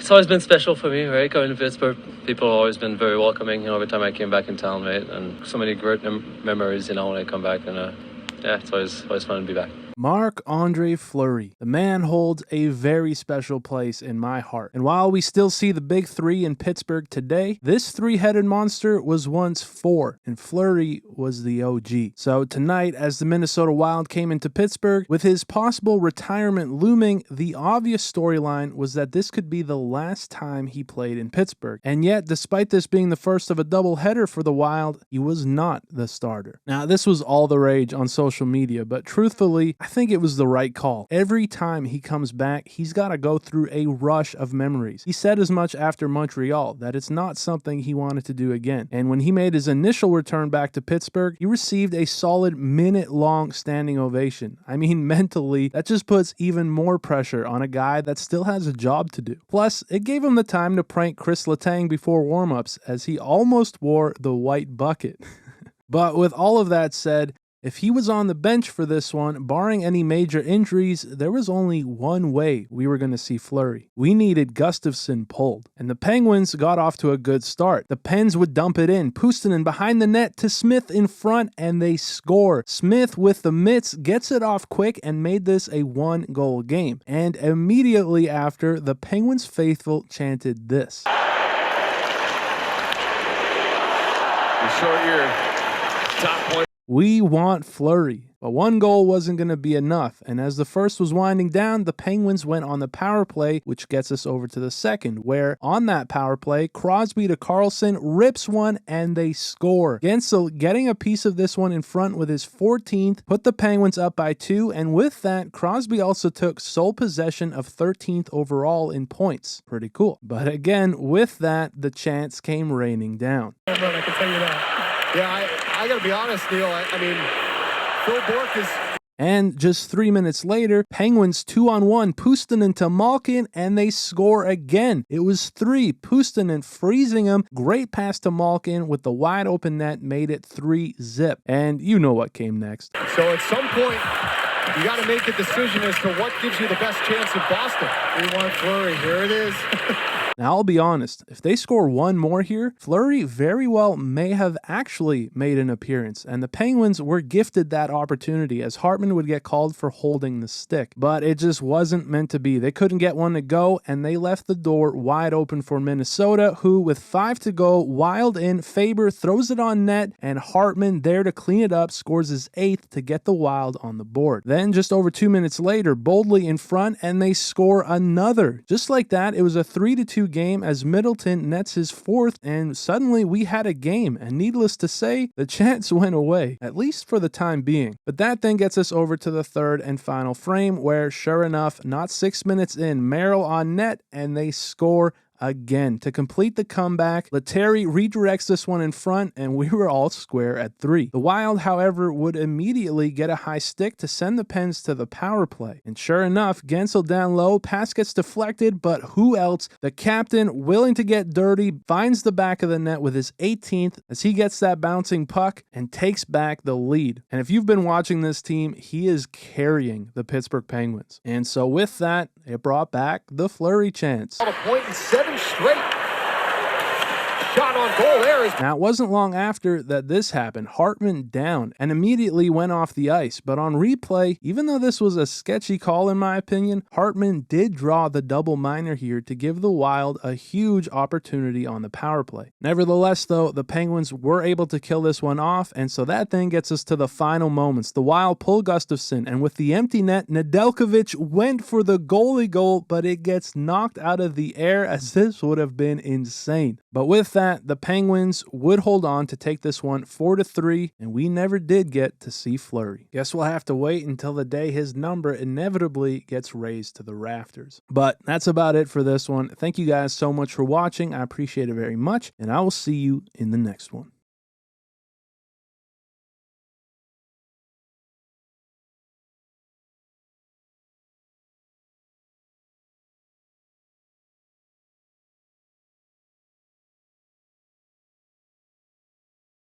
It's always been special for me, right? Coming to Pittsburgh, people have always been very welcoming, every time I came back in town, right? And so many great memories, when I come back, and yeah, it's always fun to be back. Marc-Andre Fleury. The man holds a very special place in my heart. And while we still see the big three in Pittsburgh today, this three-headed monster was once four, and Fleury was the OG. So tonight, as the Minnesota Wild came into Pittsburgh, with his possible retirement looming, the obvious storyline was that this could be the last time he played in Pittsburgh. And yet, despite this being the first of a doubleheader for the Wild, he was not the starter. Now, this was all the rage on social media, but truthfully, I think it was the right call. Every time he comes back, he's got to go through a rush of memories. He said as much after Montreal, that it's not something he wanted to do again. And when he made his initial return back to Pittsburgh, he received a solid minute-long standing ovation. I mean, mentally, that just puts even more pressure on a guy that still has a job to do. Plus, it gave him the time to prank Kris Letang before warm-ups, as he almost wore the white bucket. But with all of that said, if he was on the bench for this one, barring any major injuries, there was only one way we were going to see Fleury. We needed Gustavsson pulled, and the Penguins got off to a good start. The Pens would dump it in, Puustinen behind the net to Smith in front, and they score. Smith with the mitts gets it off quick and made this a one-goal game. And immediately after, the Penguins faithful chanted this. You short your top point. We want Fleury. But one goal wasn't going to be enough, and as the first was winding down, the Penguins went on the power play, which gets us over to the second, where on that power play, Crosby to Karlsson rips one and they score. Guentzel getting a piece of this one in front with his 14th, put the Penguins up by 2, and with that, Crosby also took sole possession of 13th overall in points. Pretty cool. But again, with that, the chants came raining down. I can tell you that. Yeah, I gotta be honest, Neil. I mean, Phil Bourque is... And just 3 minutes later, Penguins 2-on-1, Puustinen to Malkin, and they score again. It was 3, Puustinen freezing him, great pass to Malkin with the wide open net, made it 3-zip. And you know what came next. So at some point, you got to make a decision as to what gives you the best chance in Boston. We want Fleury, here it is. Now, I'll be honest, if they score one more here, Fleury very well may have actually made an appearance, and the Penguins were gifted that opportunity as Hartman would get called for holding the stick. But it just wasn't meant to be. They couldn't get one to go, and they left the door wide open for Minnesota, who, with 5 to go, Wild in, Faber throws it on net, and Hartman, there to clean it up, scores his 8th to get the Wild on the board. Then, just over 2 minutes later, Boldly in front, and they score another. Just like that, it was a 3-2 game as Middleton nets his 4th, and suddenly we had a game, and needless to say, the chance went away, at least for the time being. But that then gets us over to the third and final frame, where sure enough, not 6 minutes in, Merrill on net, and they score again. To complete the comeback, Letang redirects this one in front, and we were all square at 3. The Wild, however, would immediately get a high stick to send the Pens to the power play. And sure enough, Guentzel down low, pass gets deflected, but who else? The captain, willing to get dirty, finds the back of the net with his 18th as he gets that bouncing puck and takes back the lead. And if you've been watching this team, he is carrying the Pittsburgh Penguins. And so with that, it brought back the Fleury chants. On a point and 7 straight. Shot on goal there is... Now, it wasn't long after that this happened. Hartman down and immediately went off the ice. But on replay, even though this was a sketchy call in my opinion, Hartman did draw the double minor here to give the Wild a huge opportunity on the power play. Nevertheless, though, the Penguins were able to kill this one off, and so that then gets us to the final moments. The Wild pull Gustavsson, and with the empty net, Nedeljkovic went for the goalie goal, but it gets knocked out of the air, as this would have been insane. But with that, the Penguins would hold on to take this one 4-3, and we never did get to see Fleury. Guess we'll have to wait until the day his number inevitably gets raised to the rafters. But that's about it for this one. Thank you guys so much for watching. I appreciate it very much, and I will see you in the next one.